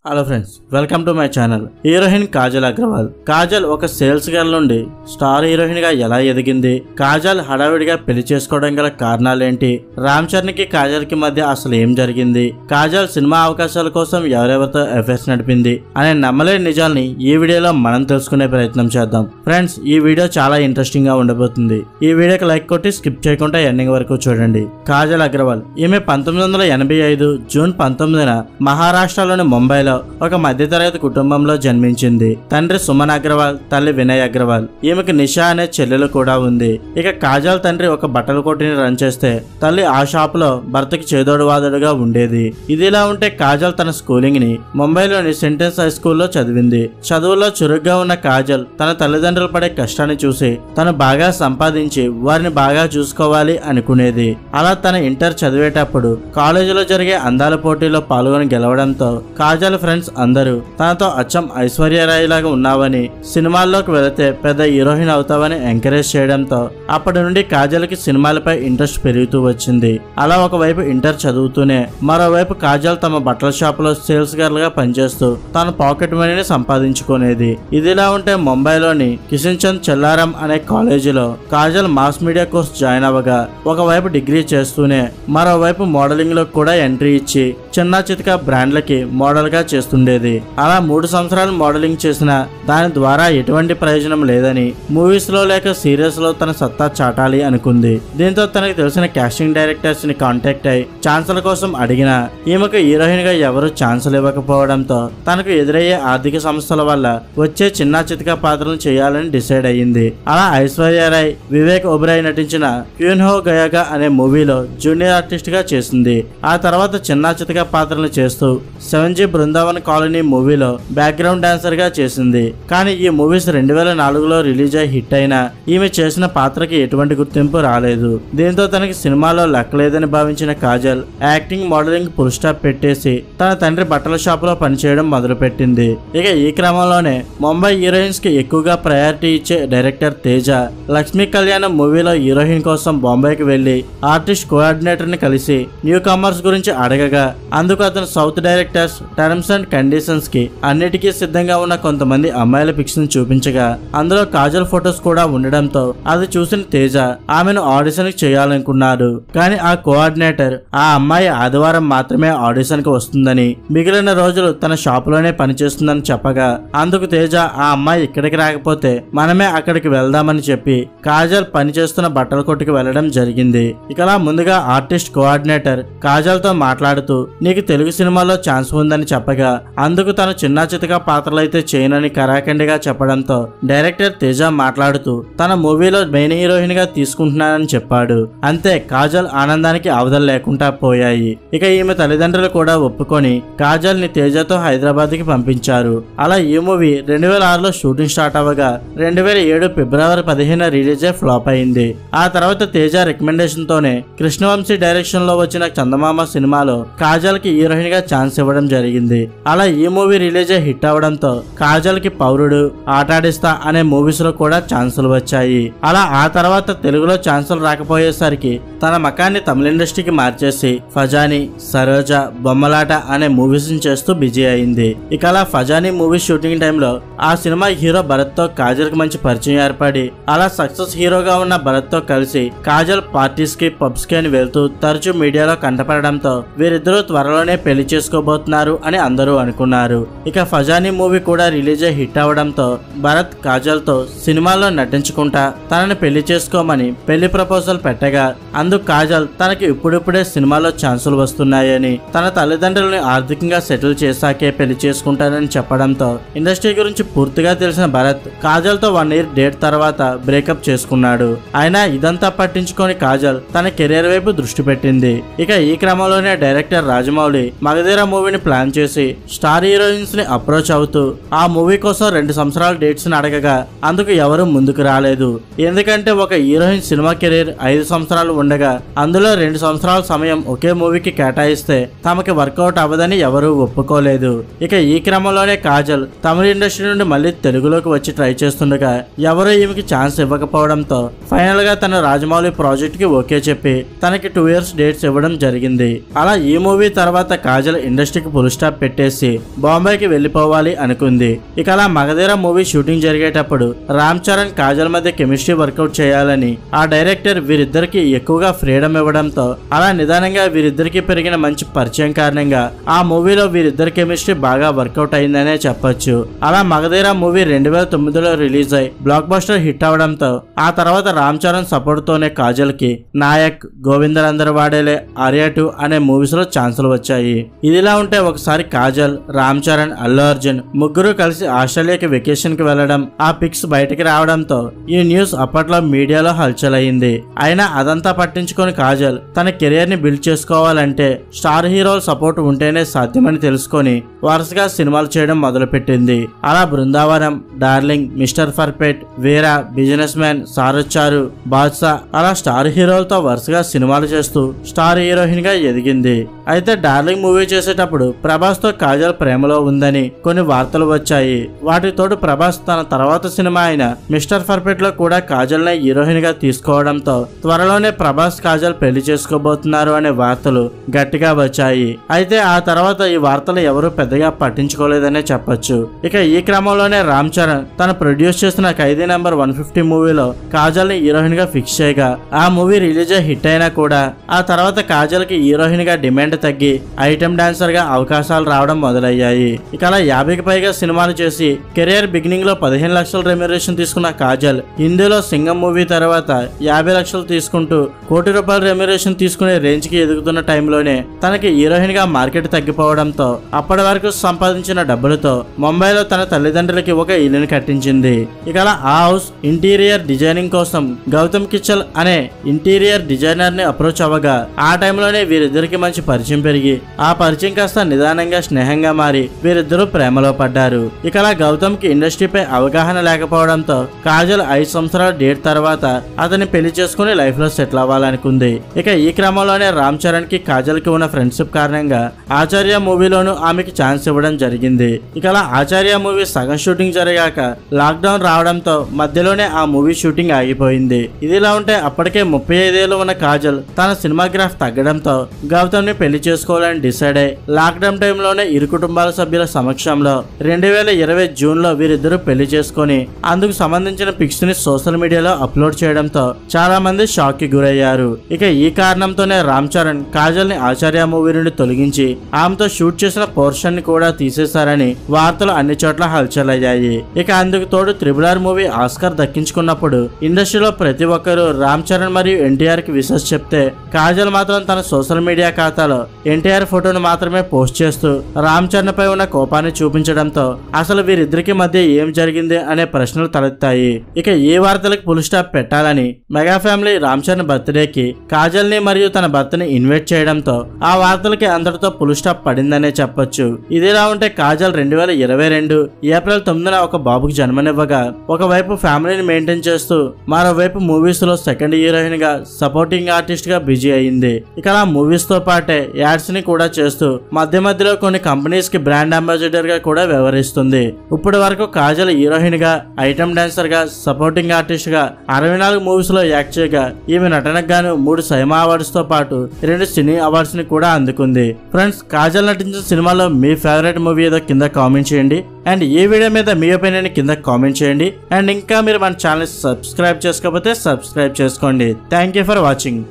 Hello friends, welcome to my channel. Heroine Kajal Agarwal. Kajal ఒక sales girl నుండి star heroine గా ఎలా ఎదిగింది, కాజల్ హడావిడిగా పెళ్లి చేసుకోవడం గల కారణాలేంటి, రామ్ చరణ్ కి కాజల్ కి మధ్య అసలు ఏం జరిగింది, కాజల్ సినిమా అవకాశాల కోసం ఎవరెవరితో అఫైర్స్ నడిపింది అనే నమ్మలేని నిజాల్ని ఈ వీడియోలో మనం తెలుసుకునే ప్రయత్నం చేద్దాం. ఫ్రెండ్స్, ఈ వీడియో చాలా ఇంట్రెస్టింగ్ గా ఉండబోతుంది. ఈ వీడియోకి లైక్ కొట్టి స్కిప్ చేయకుండా ఎండింగ్ వరకు చూడండి. కాజల్ అగర్వాల్ ఈమె 1985 జూన్ 19న మహారాష్ట్రలోని ముంబైలో ఒక మధ్యతరగతి కుటుంబంలో జన్మించింది. తండ్రి సుమన్ అగర్వాల్, తల్లి వినయ్ అగర్వాల్. ఈమెకు నిషా అనే చెల్లెలు కూడా ఉంది. ఇక కాజల్ తండ్రి ఒక బట్టల కొట్టుని రన్ చేస్తే తల్లి ఆ షాప్ లో భర్తకి చేదోడు వాదోడుగా ఉండేది. ఇదిలా ఉంటే కాజల్ తన స్కూలింగ్ ని ముంబైలోని సెంటెన్స్ హై స్కూల్లో చదివింది. చదువులో చురుగ్గా ఉన్న కాజల్ తన తల్లిదండ్రులు పడే కష్టాన్ని చూసి తను బాగా సంపాదించి వారిని బాగా చూసుకోవాలి అనుకునేది. అలా తన ఇంటర్ చదివేటప్పుడు కాలేజీలో జరిగే అందాల పోటీలో పాల్గొని గెలవడంతో కాజల్ ఫ్రెండ్స్ అందరూ తనతో అచ్చం ఐశ్వర్యరాయ్ లాగా ఉన్నావని, సినిమాల్లోకి వెళితే పెద్ద హీరోయిన్ అవుతావని ఎంకరేజ్ చేయడంతో అప్పటి నుండి కాజల్ కి సినిమాలపై ఇంట్రెస్ట్ పెరుగుతూ వచ్చింది. అలా ఒకవైపు ఇంటర్ చదువుతూనే మరోవైపు కాజల్ తమ బట్టల షాప్ లో సేల్స్ గర్ల్ గా పనిచేస్తూ తన పాకెట్ మనీని సంపాదించుకునేది. ఇదిలా ఉంటే ముంబైలోని కిషన్ చంద్ చెల్లారం అనే కాలేజీలో Kajal mass media course join అవ్వగా ఒకవైపు డిగ్రీ చేస్తూనే మరోవైపు మోడలింగ్ లో కూడా ఎంట్రీ ఇచ్చి చిన్న చితక బ్రాండ్లకి మోడల్ గా చేస్తుండేది. అలా 3 సంవత్సరాలు మోడలింగ్ చేసిన దాని ద్వారా ఎటువంటి ప్రయోజనం లేదని మూవీస్ లో లేక సీరియల్స్ లో తన సత్తా చాటాలి అనుకుంది. దీంతో తనకు తెలిసిన కాస్టింగ్ డైరెక్టర్స్ ని కాంటాక్ట్ అయి ఛాన్సుల కోసం అడిగినా ఈమెకు హీరోయిన్ గా ఎవరు ఛాన్సులు ఇవ్వకపోవడంతో తనకు ఎదురయ్యే ఆర్థిక సమస్యల వల్ల వచ్చే చిన్న చితక పాత్రలు చేయాలని డిసైడ్ అయ్యింది. అలా ఐశ్వర్యరాయ్, వివేక్ ఒబెరాయ్ నటించిన క్యూన్ హో గయాగా అనే మూవీలో జూనియర్ ఆర్టిస్ట్ గా చేసింది. ఆ తర్వాత చిన్న చితక పాత్రలు చేస్తూ 7G బృందావన్ కాలనీ మూవీలో బ్యాక్గ్రౌండ్ డాన్సర్ గా చేసింది. కానీ ఈ మూవీస్ 2004లో రిలీజ్ అయి హిట్ అయినా ఈమె చేసిన పాత్రకి ఎటువంటి గుర్తింపు రాలేదు. దీంతో తనకి సినిమాలో లక్ లేదని భావించిన Kajal acting, modelling full stop పెట్టేసి తన తండ్రి బట్టల షాప్ లో పనిచేయడం మొదలుపెట్టింది. ఇక ఈ క్రమంలోనే ముంబై హీరోయిన్స్ కి ఎక్కువగా ప్రయారిటీ ఇచ్చే డైరెక్టర్ తేజ లక్ష్మీ కళ్యాణం మూవీలో హీరోయిన్ కోసం బాంబేకి వెళ్లి ఆర్టిస్ట్ కోఆర్డినేటర్ ని కలిసి న్యూ కమర్స్ గురించి అడగగా అందుకు అతను south directors terms and conditions కి అన్నిటికీ సిద్ధంగా ఉన్న కొంతమంది అమ్మాయిల పిక్స్ ని చూపించగా అందులో కాజల్ ఫొటోస్ కూడా ఉండడంతో అది చూసిన తేజ ఆమెను ఆడిషన్ కి చేయాలనుకున్నాడు. కానీ ఆ కోఆర్డినేటర్ ఆ అమ్మాయి ఆదివారం మాత్రమే ఆడిషన్ కి వస్తుందని, మిగిలిన రోజులు తన షాప్ లోనే పనిచేస్తుందని చెప్పగా అందుకు తేజ ఆ అమ్మాయి ఇక్కడికి రాకపోతే మనమే అక్కడికి వెళ్దామని చెప్పి కాజల్ పనిచేస్తున్న బట్టల కొట్టుకు వెళ్లడం జరిగింది. ఇకలా ముందుగా ఆర్టిస్ట్ కోఆర్డినేటర్ కాజల్ తో మాట్లాడుతూ నీకు తెలుగు సినిమాలో ఛాన్స్ ఉందని చెప్పగా అందుకు తను చిన్న చితక పాత్రలైతే చేయనని కరాఖండిగా చెప్పడంతో డైరెక్టర్ తేజ మాట్లాడుతూ తన మూవీలో మెయిన్ హీరోయిన్ గా తీసుకుంటున్నానని చెప్పాడు. అంతే, కాజల్ ఆనందానికి అవధులు లేకుండా పోయాయి. ఇక ఈమె తల్లిదండ్రులు కూడా ఒప్పుకొని కాజల్ ని తేజతో హైదరాబాద్ కి పంపించారు. అలా ఈ మూవీ 2006లో షూటింగ్ స్టార్ట్ అవ్వగా 2007 ఫిబ్రవరి 15 రిలీజ్ అయి ఫ్లాప్ అయింది. ఆ తర్వాత తేజ రికమెండేషన్ తోనే కృష్ణవంశీ డైరెక్షన్ లో వచ్చిన చందమామ సినిమాలో కాజల్ కి హీరోయిన్ గా ఛాన్స్ ఇవ్వడం జరిగింది. అలా ఈ మూవీ రిలీజ్ అయి హిట్ అవడంతో కాజల్ కి పౌరుడు, ఆటాడిస్తా అనే మూవీస్ లో కూడా ఛాన్సులు వచ్చాయి. అలా ఆ తర్వాత తెలుగులో ఛాన్సులు రాకపోయేసరికి తన మకాన్ని తమిళ ఇండస్ట్రీకి మార్చేసి ఫజాని, సరోజ, బొమ్మలాట అనే మూవీస్ చేస్తూ బిజీ అయింది. ఇక అలా ఫజాని మూవీ షూటింగ్ టైంలో ఆ సినిమా హీరో భరత్ తో కాజల్ కి మంచి పరిచయం ఏర్పడి అలా సక్సెస్ హీరోగా ఉన్న భరత్ తో కలిసి కాజల్ పార్టీస్ కి, పబ్స్ కి అని వెళ్తూ తరచూ మీడియాలో కంటపడడంతో వీరిద్దరూ త్వరలోనే పెళ్లి చేసుకోబోతున్నారు అని అందరూ అనుకున్నారు. ఇక ఫజాని మూవీ కూడా రిలీజ్ అయి హిట్ అవడంతో భరత్ కాజల్ తో సినిమాలో నటించుకుంటా తనని పెళ్లి చేసుకోమని పెళ్లి ప్రపోజల్ పెట్టగా అందుకు కాజల్ తనకి ఇప్పుడిప్పుడే సినిమాలో ఛాన్సులు వస్తున్నాయని, తన తల్లిదండ్రులని ఆర్థికంగా సెటిల్ చేశాకే పెళ్లి చేసుకుంటానని చెప్పడంతో ఇండస్ట్రీ గురించి పూర్తిగా తెలిసిన భరత్ కాజల్ తో 1 year డేట్ తర్వాత బ్రేకప్ చేసుకున్నాడు. అయినా ఇదంతా పట్టించుకొని కాజల్ తన కెరీర్ వైపు దృష్టి పెట్టింది. ఇక ఈ క్రమంలోనే డైరెక్టర్ రాజమౌళి మగధీర మూవీని ప్లాన్ చేసి స్టార్ హీరోయిన్స్ ని అప్రోచ్ అవుతూ ఆ మూవీ కోసం 2 సంవత్సరాల డేట్స్ ని అడగగా అందుకు ఎవరు ముందుకు రాలేదు. ఎందుకంటే ఎందుకంటే ఒక హీరోయిన్ సినిమా కెరీర్ 5 సంవత్సరాలు ఉండగా అందులో 2 సంవత్సరాల సమయం ఒకే మూవీకి కేటాయిస్తే తమకి వర్కౌట్ అవ్వదని ఎవరూ ఒప్పుకోలేదు. ఇక ఈ క్రమంలోనే కాజల్ తమిళ ఇండస్ట్రీ నుండి మళ్ళీ తెలుగులోకి వచ్చి ట్రై చేస్తుండగా ఎవరూ ఈమెకి ఛాన్స్ ఇవ్వకపోవడంతో ఫైనల్ గా తన రాజమౌళి ప్రాజెక్ట్ కి ఓకే చెప్పి తనకి 2 years డేట్స్ ఇవ్వడం జరిగింది. అలా ఈ మూవీ తర్వాత కాజల్ ఇండస్ట్రీకి ఫుల్ స్టాప్ పెట్టేసి బాంబేకి వెళ్లిపోవాలి అనుకుంది. ఇక అలా మగధీర మూవీ షూటింగ్ జరిగేటప్పుడు రామ్ చరణ్ కాజల్ మధ్య కెమిస్ట్రీ వర్కౌట్ చేయాలని ఆ డైరెక్టర్ వీరిద్దరికి ఎక్కువగా ఫ్రీడమ్ ఇవ్వడంతో అలా నిదానంగా వీరిద్దరికి పెరిగిన మంచి పరిచయం కారణంగా ఆ మూవీలో వీరిద్దరి కెమిస్ట్రీ బాగా వర్కౌట్ అయిందనే చెప్పొచ్చు. అలా మగధీర మూవీ 2009లో రిలీజ్ అయి బ్లాక్ బస్టర్ హిట్ అవడంతో ఆ తర్వాత రామ్ చరణ్ సపోర్ట్ తోనే కాజల్ కి నాయక్, గోవిందరందర్ వాడేలే, ఆర్య 2 అనే మూవీస్ లో ఛాన్సులు వచ్చాయి. ఇదిలా ఉంటే ఒకసారి కాజల్, రామ్ చరణ్, అల్లు అర్జున్ ముగ్గురు కలిసి ఆస్ట్రేలియాకి వెకేషన్ కి వెళ్లడం ఆ పిక్స్ బయటకి రావడంతో ఈ న్యూస్ అప్పట్లో మీడియాలో హల్చల్ అయింది. అయినా అదంతా పట్టించుకొని కాజల్ తన కెరియర్ ని బిల్డ్ చేసుకోవాలంటే స్టార్ హీరోల సపోర్ట్ ఉంటేనే సాధ్యమని తెలుసుకొని వరుసగా సినిమాలు చేయడం మొదలుపెట్టింది. అలా బృందావనం, డార్లింగ్, మిస్టర్ పర్ఫెక్ట్, వీరా, బిజినెస్ మ్యాన్, సారొచ్చారు, బాద్షా అలా స్టార్ హీరోలతో వరుసగా సినిమాలు చేస్తూ స్టార్ హీరోయిన్ గా ఎదిగింది. అయితే డార్లింగ్ మూవీ చేసేటప్పుడు ప్రభాస్ తో కాజల్ ప్రేమలో ఉందని కొన్ని వార్తలు వచ్చాయి. వాటితోడు ప్రభాస్ తన తర్వాత సినిమా అయిన మిస్టర్ పర్ఫెక్ట్ లో కూడా కాజల్ ని హీరోయిన్ గా తీసుకోవడంతో త్వరలోనే ప్రభాస్ కాజల్ పెళ్లి చేసుకోబోతున్నారు అనే వార్తలు గట్టిగా వచ్చాయి. అయితే ఆ తర్వాత ఈ వార్తలు ఎవరూ పెద్దగా పట్టించుకోలేదనే చెప్పొచ్చు. ఇక ఈ క్రమంలోనే రామ్ చరణ్ తను ప్రొడ్యూస్ చేసిన ఖైదీ నెంబర్ 150 మూవీలో కాజల్ ని హీరోయిన్ గా ఫిక్స్ చేయగా ఆ మూవీ రిలీజ్ అయ్యి హిట్ అయినా కూడా ఆ తర్వాత కాజల్ కి హీరోయిన్ గా డిమాండ్ తగ్గి ఐటెం డాన్సర్ గా అవకాశాలు రావడం మొదలయ్యాయి. ఇక అలా 50కి పైగా సినిమాలు చేసి కెరియర్ బిగినింగ్ లో 15 లక్షల రెమ్యునరేషన్ తీసుకున్న కాజల్ హిందీలో సింగం మూవీ తర్వాత 50 లక్షలు తీసుకుంటూ ₹1 కోటి రెమ్యునరేషన్ తీసుకునే రేంజ్ కి ఎదుగుతున్న టైంలోనే తనకి హీరోయిన్ గా మార్కెట్ తగ్గిపోవడంతో అప్పటి వరకు సంపాదించిన డబ్బులతో ముంబైలో తన తల్లిదండ్రులకి ఒక ఇల్లుని కట్టించింది. ఇక అలా ఆ హౌస్ ఇంటీరియర్ డిజైనింగ్ కోసం గౌతమ్ కిచ్చల్ అనే ఇంటీరియర్ డిజైనర్ ని అప్రోచ్ అవ్వగా ఆ టైంలోనే వీరిద్దరికి మంచి పరిచయం పెరిగి ఆ పరిచయం కాస్త నిదానంగా స్నేహంగా మారి వీరిద్దరూ ప్రేమలో పడ్డారు. ఇక అలా గౌతమ్ కి ఇండస్ట్రీపై అవగాహన లేకపోవడంతో కాజల్ 5 సంవత్సరాల డేట్ తర్వాత అతన్ని పెళ్లి చేసుకుని లైఫ్ లో సెటిల్ అవ్వాలనుకుంది. ఇక ఈ క్రమంలోనే రామ్ చరణ్ కి కాజల్ కి ఉన్న ఫ్రెండ్షిప్ కారణంగా ఆచార్య మూవీలోనూ ఆమెకి ఛాన్స్ ఇవ్వడం జరిగింది. ఇక అలా ఆచార్య మూవీ సగం షూటింగ్ జరిగాక లాక్డౌన్ రావడంతో మధ్యలోనే ఆ మూవీ షూటింగ్ ఆగిపోయింది. ఇదిలా ఉంటే అప్పటికే 35 ఏళ్ళు ఉన్న కాజల్ తన సినిమాగ్రాఫ్ తగ్గడంతో గౌతమ్ ని పెళ్లి చేసుకోవాలని డిసైడ్ అయి లాక్డౌన్ టైంలోనే ఇరు కుటుంబాల సభ్యుల సమక్షంలో 2020 జూన్ లో వీరిద్దరూ పెళ్లి చేసుకుని అందుకు సంబంధించిన పిక్స్ ని సోషల్ మీడియాలో అప్లోడ్ చేయడంతో చాలా మంది షాక్ కి గురయ్యారు. ఇక ఈ కారణంతోనే రామ్ చరణ్ కాజల్ ని ఆచార్య మూవీ నుండి తొలగించి ఆమెతో షూట్ చేసిన పోర్షన్ ని కూడా తీసేశారని వార్తలు అన్ని చోట్ల హల్చల్ అయ్యాయి. ఇక అందుకు తోడు RRR మూవీ ఆస్కార్ దక్కించుకున్నప్పుడు ఇండస్ట్రీలో ప్రతి ఒక్కరూ రామ్ చరణ్ మరియు ఎన్టీఆర్ కి విషెస్ చెప్తే కాజల్ మాత్రం తన సోషల్ మీడియా ఖాతాలో ఎన్టీఆర్ ఫోటోను మాత్రమే పోస్ట్ చేస్తూ రామ్ చరణ్ పై ఉన్న కోపాన్ని చూపించడంతో అసలు వీరిద్దరికి మధ్య ఏం జరిగింది అనే ప్రశ్నలు తలెత్తాయి. ఇక ఈ వార్తలకు ఫుల్ స్టాప్ పెట్టాలని మెగా ఫ్యామిలీ రామ్ చరణ్ బర్త్డేకి కాజల్ ని మరియు తన భర్తని ఇన్వైట్ చేయడంతో ఆ వార్తలకి అందరితో ఫుల్ స్టాప్ పడిందనే చెప్పొచ్చు. ఇదిలా ఉంటే కాజల్ 2022 ఏప్రిల్ 9న ఒక బాబుకి జన్మనివ్వగా ఒకవైపు ఫ్యామిలీని మెయింటైన్ చేస్తూ మరోవైపు మూవీస్ లో సెకండ్ హీరోయిన్ గా సపోర్టింగ్ ఆర్టిస్ట్ గా బిజీ అయింది. ఇక అలా మూవీస్ తో పాటే యాడ్స్ ని కూడా చేస్తూ మధ్య మధ్యలో కొన్ని కంపెనీస్ కి బ్రాండ్ అంబాసిడర్ గా కూడా వ్యవహరిస్తుంది. ఇప్పటి వరకు కాజల్ హీరోయిన్ గా, ఐటమ్ డాన్సర్ గా, సపోర్టింగ్ ఆర్టిస్ట్ గా 64 మూవీస్ లో యాక్ట్ చేయగా ఈమె నటనకు గాను 3 సైమా అవార్డ్స్ తో పాటు 2 సినీ అవార్డ్స్ ని కూడా అందుకుంది. ఫ్రెండ్స్, కాజల్ నటించిన సినిమాలో మీ ఫేవరెట్ మూవీ ఏదో కింద కామెంట్ చేయండి. అండ్ ఈ వీడియో మీద మీ ఒపీనియన్ కింద కామెంట్ చేయండి. అండ్ ఇంకా మీరు మన ఛానల్ సబ్స్క్రైబ్ చేసుకోకపోతే సబ్స్క్రైబ్ చేసుకోండి. Thank you for watching.